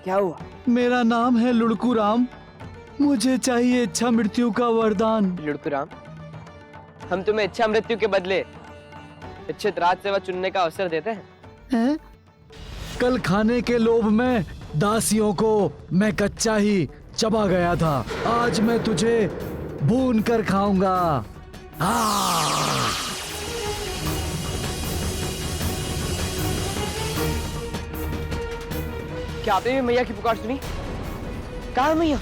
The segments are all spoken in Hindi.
क्या हुआ? मेरा नाम है लुड़कू राम। मुझे चाहिए इच्छा मृत्यु का वरदान। लुड़कू राम, हम तुम्हें इच्छा मृत्यु के बदले इच्छित राज सेवा चुनने का अवसर देते हैं। कल खाने के लोभ में दासियों को मैं कच्चा ही चबा गया था। आज मैं तुझे भून कर खाऊंगा। क्या आपने भी मैया की पुकार सुनी? कहाँ है मैया?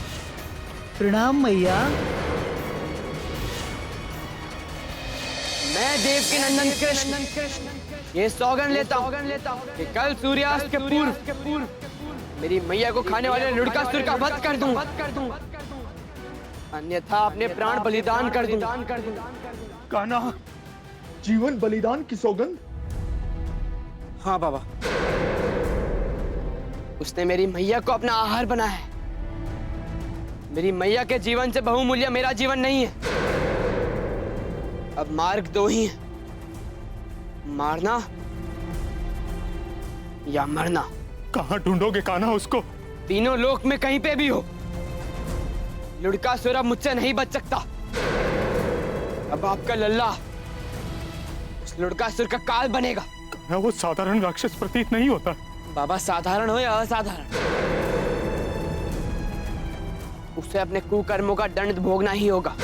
प्रणाम मैया। मैं देव के नंदन कृष्ण ये सौगंध लेता हूँ कि कल सूर्यास्त के पूर्व मेरी मैया को खाने वाले लुड़कासुर का वध कर दूं, अन्यथा अपने प्राण बलिदान कर दूं। कान्हा, जीवन बलिदान की सौगंध? हाँ बाबा, उसने मेरी मैया को अपना आहार बनाया है। मेरी मैया के जीवन से बहुमूल्य मेरा जीवन नहीं है। अब मार्ग दो ही है, मारना या मरना। कहाँ ढूंढोगे कान्हा उसको? तीनों लोक में कहीं पे भी हो, लुड़कासुर अब मुझसे नहीं बच सकता। अब आपका लल्ला उस लुड़कासुर का काल बनेगा। कान्हा, वो साधारण राक्षस प्रतीत नहीं होता। बाबा, साधारण हो या असाधारण, उसे अपने कुकर्मों का दंड भोगना ही होगा।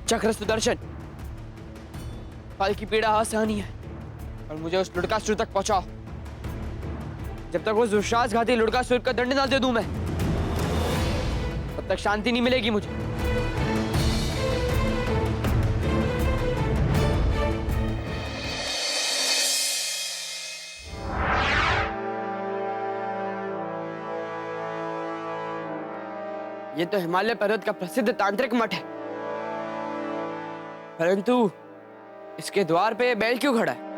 चक्र सुदर्शन, फल की पीड़ा असहनीय है और मुझे उस लुड़कासुर तक पहुंचाओ। जब तक वो विश्वासघाती लुड़कासुर का दंड ना दे दूं मैं, तब तक शांति नहीं मिलेगी मुझे। ये तो हिमालय पर्वत का प्रसिद्ध तांत्रिक मठ है, परंतु इसके द्वार पे बैल क्यों खड़ा है?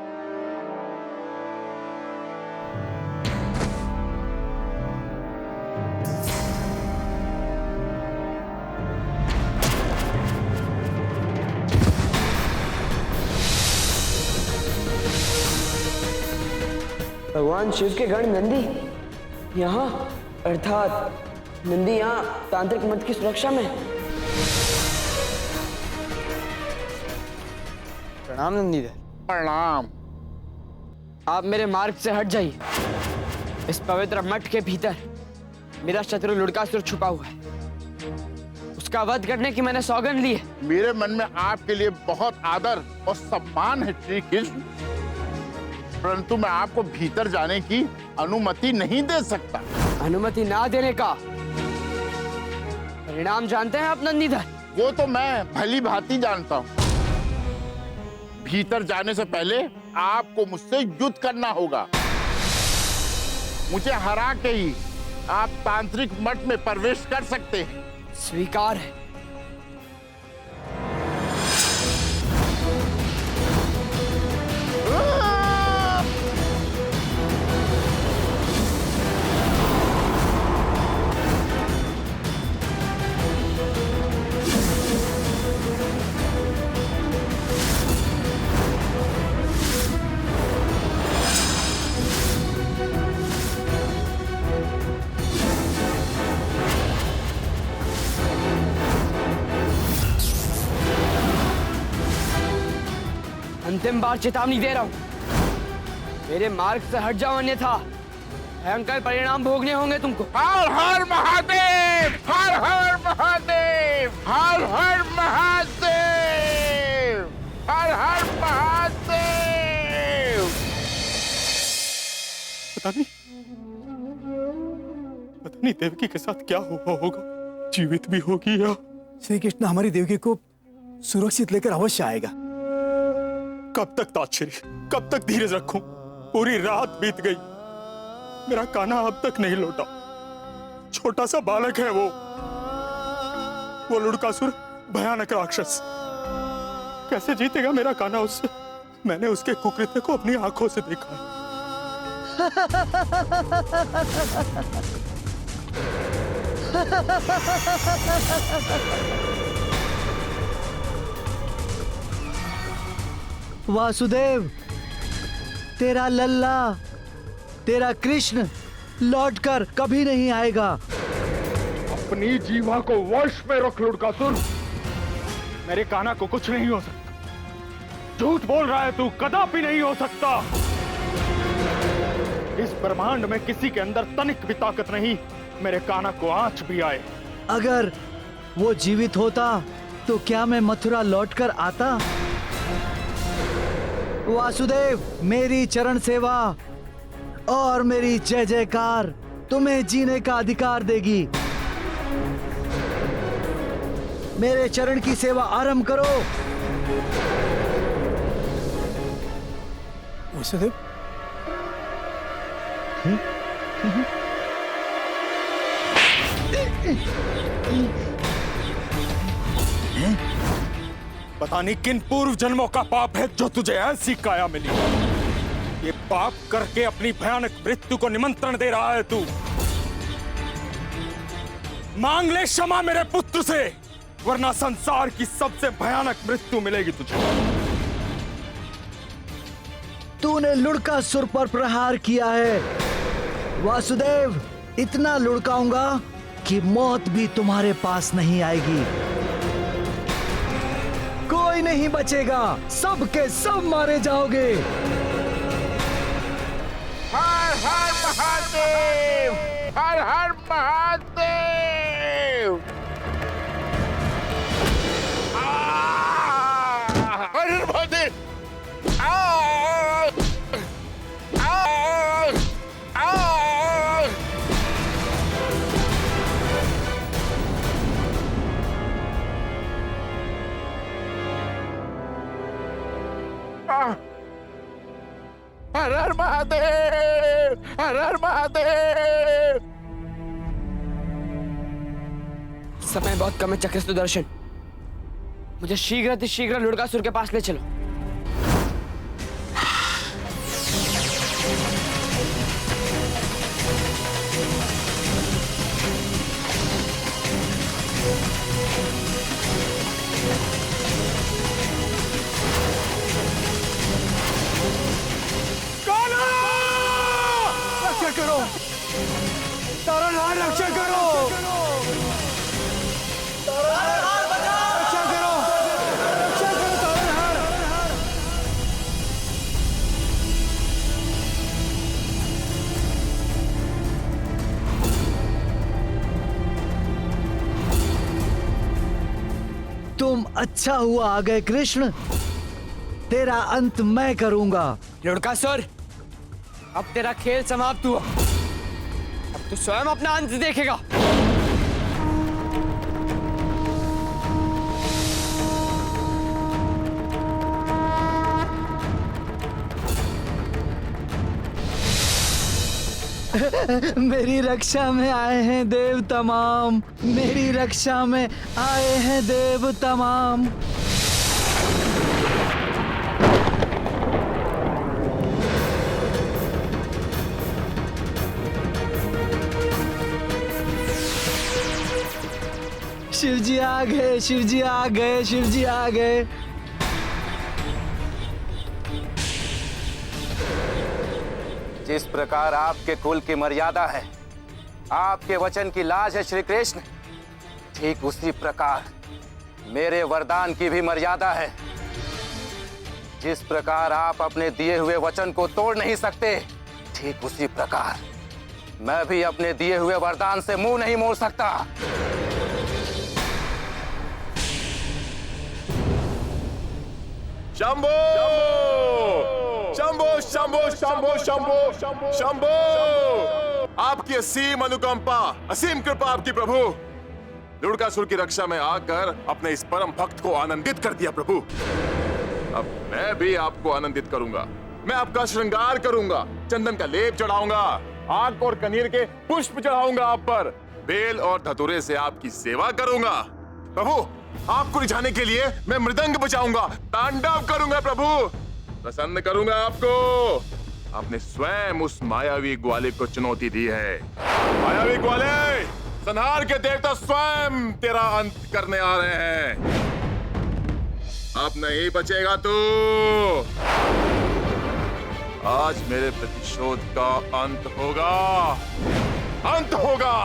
भगवान शिव के गण नंदी यहाँ, अर्थात नंदी यहाँ तांत्रिक मठ की सुरक्षा में। प्रणाम नंदीधर। प्रणाम। आप मेरे मार्ग से हट जाइए। इस पवित्र मठ के भीतर मेरा शत्रु लुड़कासुर छुपा हुआ है। उसका वध करने की मैंने सौगंध ली है। मेरे मन में आपके लिए बहुत आदर और सम्मान है श्री कृष्ण, परंतु मैं आपको भीतर जाने की अनुमति नहीं दे सकता। अनुमति ना देने का परिणाम जानते हैं आप नंदीधर? वो तो मैं भली भांति जानता हूँ। भीतर जाने से पहले आपको मुझसे युद्ध करना होगा। मुझे हरा के ही आप तांत्रिक मठ में प्रवेश कर सकते हैं। स्वीकार है। अंतिम बार चेतावनी दे रहा हूं, मेरे मार्ग से हट जाओ, अन्यथा भयंकर परिणाम भोगने होंगे तुमको। हर हर महादेव, हर हर महादेव, हर हर महादेव, हर हर महादेव। पता नहीं देवकी के साथ क्या हुआ होगा, जीवित भी होगी या। श्री कृष्ण हमारी देवकी को सुरक्षित लेकर अवश्य आएगा। कब तक ताक्षरी, कब तक धीरज रखूं? पूरी रात बीत गई, मेरा कान्हा अब तक नहीं लौटा। छोटा सा बालक है वो लुड़कासुर भयानक राक्षस। कैसे जीतेगा मेरा कान्हा उससे? मैंने उसके कुकृत्य को अपनी आंखों से देखा है। वासुदेव, तेरा लल्ला, तेरा कृष्ण लौटकर कभी नहीं आएगा। अपनी जीवा को वश में रख लुड़कासुर। मेरे कान्हा को कुछ नहीं हो सकता। झूठ बोल रहा है तू, कदापि नहीं हो सकता। इस ब्रह्मांड में किसी के अंदर तनिक भी ताकत नहीं मेरे कान्हा को आंच भी आए। अगर वो जीवित होता तो क्या मैं मथुरा लौटकर आता? वासुदेव, मेरी चरण सेवा और मेरी जय जयकार तुम्हें जीने का अधिकार देगी। मेरे चरण की सेवा आरंभ करो। वासुदेव, पता नहीं किन पूर्व जन्मों का पाप है जो तुझे ऐसी काया मिली। ये पाप करके अपनी भयानक मृत्यु को निमंत्रण दे रहा है तू। मांग ले क्षमा मेरे पुत्र से, वरना संसार की सबसे भयानक मृत्यु मिलेगी तुझे। तूने लुड़कासुर पर प्रहार किया है वासुदेव। इतना लुढ़काऊंगा कि मौत भी तुम्हारे पास नहीं आएगी। कोई नहीं बचेगा, सब के सब मारे जाओगे। हर हर महादेव, हर हर महादेव। हर हर महादेव। हर हर महादेव, हर हर महादेव। समय बहुत कम है चक्र सुदर्शन, मुझे शीघ्र लुड़कासुर के पास ले चलो। रक्षा करो तारानाथ, रक्षा करो, रक्षा करो, रक्षा करो तारानाथ। तुम अच्छा हुआ आ गए कृष्ण। तेरा अंत मैं करूंगा। लुड़कासुर, अब तेरा खेल समाप्त हुआ। अब तू स्वयं अपना अंत देखेगा। मेरी रक्षा में आए हैं देव तमाम, मेरी रक्षा में आए हैं देव तमाम। शिवजी आ गए, शिवजी आ गए, शिवजी आ गए। जिस प्रकार आपके कुल की मर्यादा है, आपके वचन की लाज है श्री कृष्ण, ठीक उसी प्रकार मेरे वरदान की भी मर्यादा है। जिस प्रकार आप अपने दिए हुए वचन को तोड़ नहीं सकते, ठीक उसी प्रकार मैं भी अपने दिए हुए वरदान से मुंह नहीं मोड़ सकता। शंभो शंभो शंभो शंभो शंभो शंभो। आपकी असीम अनुकंपा, असीम कृपा आपकी प्रभु। लुड़कासुर की रक्षा में आकर अपने इस परम भक्त को आनंदित कर दिया प्रभु। अब मैं भी आपको आनंदित करूंगा। मैं आपका श्रृंगार करूंगा, चंदन का लेप चढ़ाऊंगा, आंख और कनीर के पुष्प चढ़ाऊंगा आप पर, बेल और धतूरे से आपकी सेवा करूंगा प्रभु। आपको रिझाने के लिए मैं मृदंग बजाऊंगा, तांडव करूंगा प्रभु, प्रसन्न करूंगा आपको। आपने स्वयं उस मायावी ग्वाले को चुनौती दी है। मायावी ग्वाले, संहार के देवता स्वयं तेरा अंत करने आ रहे हैं। अब नहीं बचेगा तू। आज मेरे प्रतिशोध का अंत होगा, अंत होगा।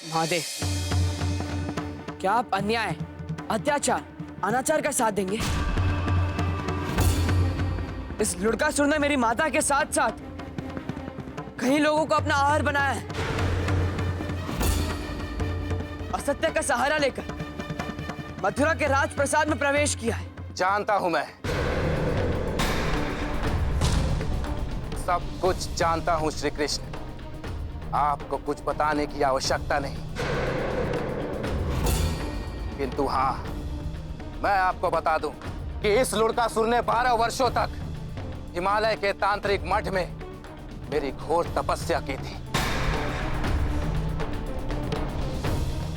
महादेव, क्या आप अन्याय, अत्याचार, अनाचार का साथ देंगे? इस लुड़कासुर ने मेरी माता के साथ साथ कई लोगों को अपना आहार बनाया है। असत्य का सहारा लेकर मथुरा के राजप्रसाद में प्रवेश किया है। जानता हूं मैं, सब कुछ जानता हूं श्री कृष्ण। आपको कुछ बताने की आवश्यकता नहीं, किंतु हां, मैं आपको बता दूं कि इस लुड़कासुर ने 12 वर्षों तक हिमालय के तांत्रिक मठ में मेरी घोर तपस्या की थी।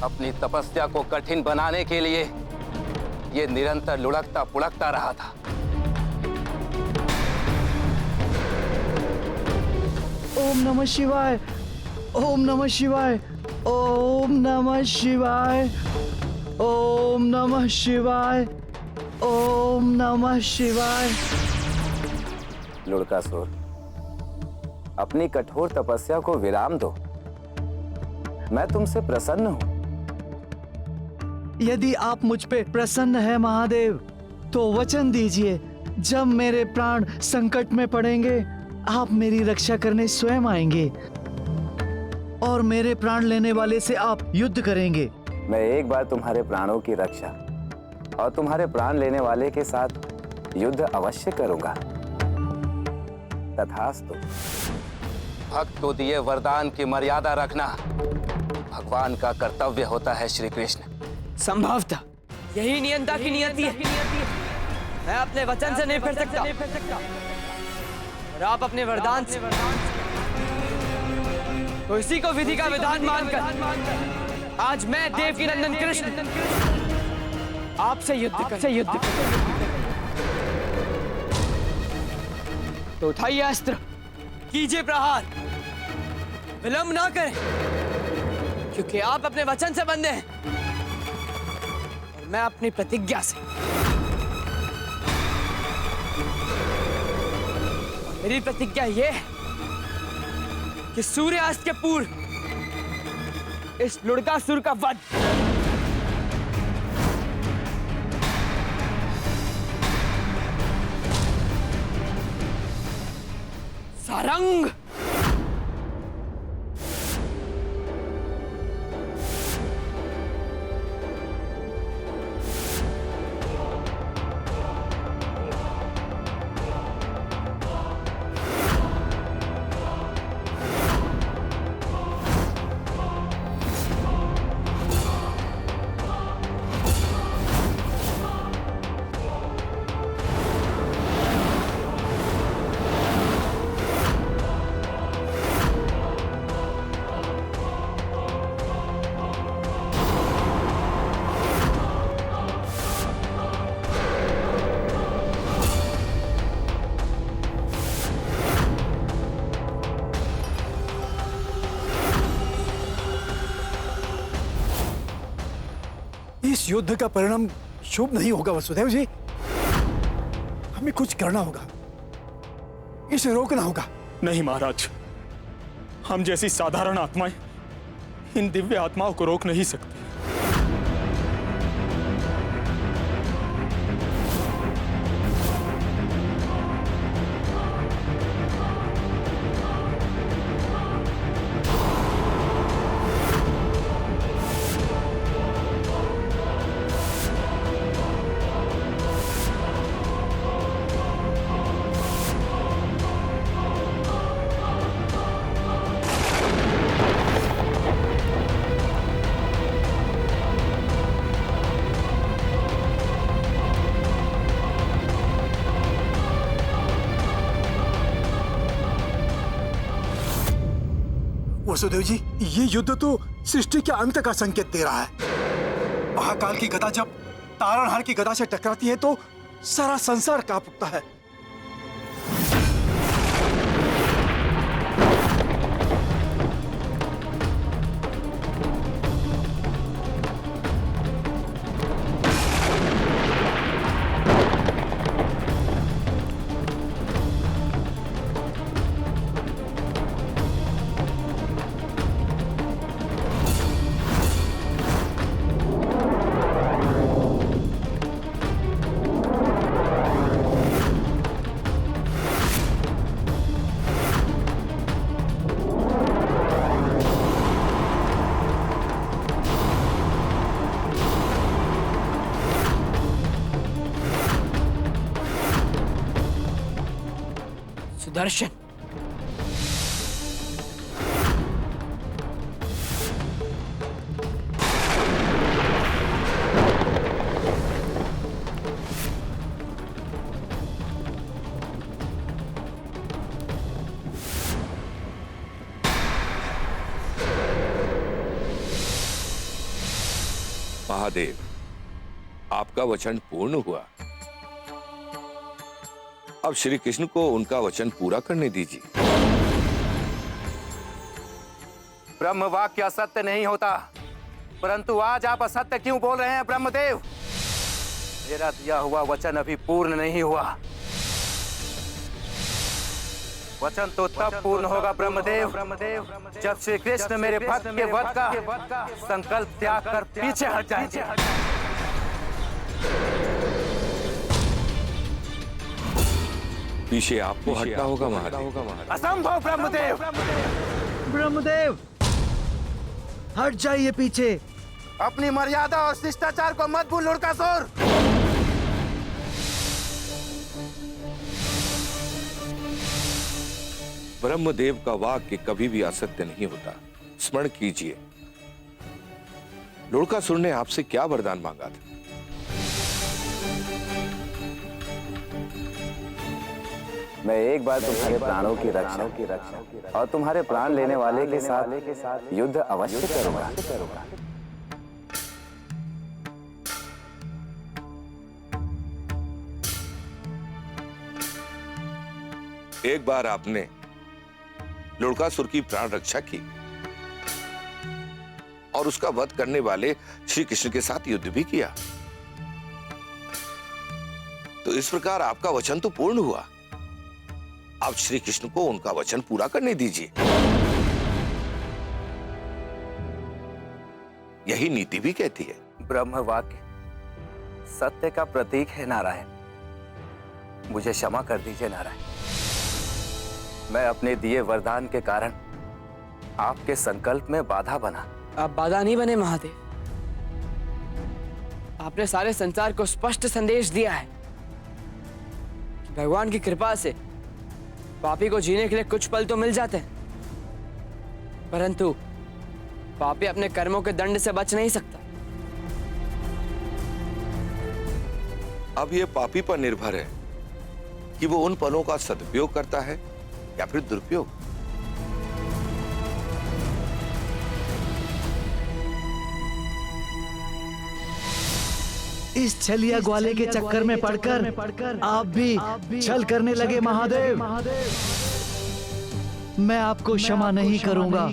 अपनी तपस्या को कठिन बनाने के लिए ये निरंतर लुढ़कता पुढ़कता रहा था। ओम नमः शिवाय, ओम नमः शिवाय, ओम नमः शिवाय, ओम नमः शिवाय, ओम नमः शिवाय। लुड़कासुर, अपनी कठोर तपस्या को विराम दो। मैं तुमसे प्रसन्न हूं। यदि आप मुझ पे प्रसन्न है महादेव, तो वचन दीजिए, जब मेरे प्राण संकट में पड़ेंगे, आप मेरी रक्षा करने स्वयं आएंगे और मेरे प्राण लेने वाले से आप युद्ध करेंगे। मैं एक बार तुम्हारे प्राणों की रक्षा और तुम्हारे प्राण लेने वाले के साथ युद्ध अवश्य करूंगा। तथास्तु। भक्त को दिए वरदान की मर्यादा रखना भगवान का कर्तव्य होता है श्री कृष्ण। संभवतः यही नियंता की नियति है। मैं अपने वचन से नहीं फिर सकता और आप अपने वरदान से, तो इसी को विधि का विधान मानकर आज मैं देवकी नंदन कृष्ण आपसे युद्ध तो उठाइए अस्त्र, कीजिए प्रहार, विलंब ना करें, क्योंकि आप अपने वचन से बंधे हैं और मैं अपनी प्रतिज्ञा से। और मेरी प्रतिज्ञा यह है कि सूर्यास्त के पूर्व इस लुड़कासुर का वध सारंग। इस युद्ध का परिणाम शुभ नहीं होगा वसुदेव जी। हमें कुछ करना होगा, इसे रोकना होगा। नहीं महाराज, हम जैसी साधारण आत्माएं इन दिव्य आत्माओं को रोक नहीं सकती। वसुदेव जी, ये युद्ध तो सृष्टि के अंत का संकेत दे रहा है। महाकाल की गदा जब तारणहार की गदा से टकराती है तो सारा संसार कांप उठता है। सुदर्शन। महादेव, आपका वचन पूर्ण हुआ। अब श्री कृष्ण को उनका वचन पूरा करने दीजिए। ब्रह्म वाक्य असत्य नहीं होता, परंतु आज आप असत्य क्यों बोल रहे हैं ब्रह्मदेव? मेरा दिया हुआ वचन अभी पूर्ण नहीं हुआ। वचन तो तब पूर्ण होगा ब्रह्मदेव जब श्री कृष्ण मेरे भक्त के वध का संकल्प त्याग कर पीछे हट जाएंगे। पीछे आपको हटना होगा महादेव। असंभव ब्रह्मदेव। ब्रह्मदेव, हट जाइए पीछे। अपनी मर्यादा और शिष्टाचार को मत भूल लुड़कासुर। ब्रह्मदेव का वाक्य कभी भी असत्य नहीं होता। स्मरण कीजिए, लुड़कासुर ने आपसे क्या वरदान मांगा था? मैं एक बार तुम्हारे प्राणों की रक्षा और तुम्हारे प्राण लेने वाले के साथ युद्ध अवश्य करूंगा। एक बार आपने लुड़कासुर की प्राण रक्षा की और उसका वध करने वाले श्री कृष्ण के साथ युद्ध भी किया। तो इस प्रकार आपका वचन तो पूर्ण हुआ। आप श्री कृष्ण को उनका वचन पूरा करने दीजिए। यही नीति भी कहती है। ब्रह्म वाक्य सत्य का प्रतीक है नारायण। मुझे क्षमा कर दीजिए नारायण। मैं अपने दिए वरदान के कारण आपके संकल्प में बाधा बना। आप बाधा नहीं बने महादेव। आपने सारे संसार को स्पष्ट संदेश दिया है कि भगवान की कृपा से पापी को जीने के लिए कुछ पल तो मिल जाते हैं, परंतु पापी अपने कर्मों के दंड से बच नहीं सकता। अब यह पापी पर निर्भर है कि वो उन पलों का सदुपयोग करता है या फिर दुरुपयोग। इस छलिया ग्वाले के चक्कर में पड़कर आप भी छल करने लगे महादेव। मैं आपको क्षमा नहीं करूंगा।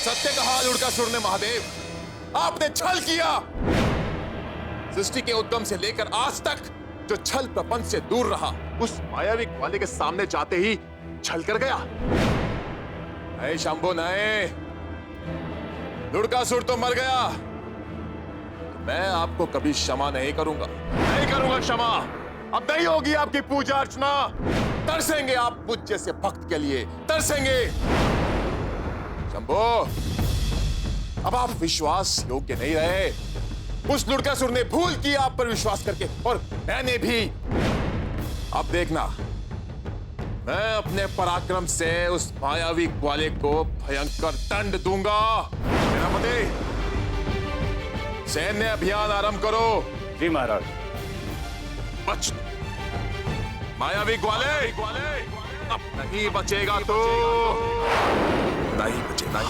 सत्य कहा लुड़कासुर ने महादेव, आपने छल किया। सृष्टि के उद्गम से लेकर आज तक जो छल प्रपंच से दूर रहा, उस मायावी ग्वाले के सामने जाते ही छल कर गया। नए शंभो नए, लुड़कासुर तो मर गया। मैं आपको कभी क्षमा नहीं करूंगा, नहीं करूंगा क्षमा। अब नहीं होगी आपकी पूजा अर्चना। तरसेंगे आप मुझ जैसे भक्त के लिए, तरसेंगे। शंभो, अब आप विश्वास योग्य नहीं रहे। उस लुड़कासुर ने भूल की आप पर विश्वास करके, और मैंने भी। अब देखना, मैं अपने पराक्रम से उस मायावी ग्वाले को भयंकर दंड दूंगा। सेनापति, सैन्य अभियान आरंभ करो। जी महाराज। बच मायावी ग्वाले, अब नहीं बचेगा तो नहीं बचेगा।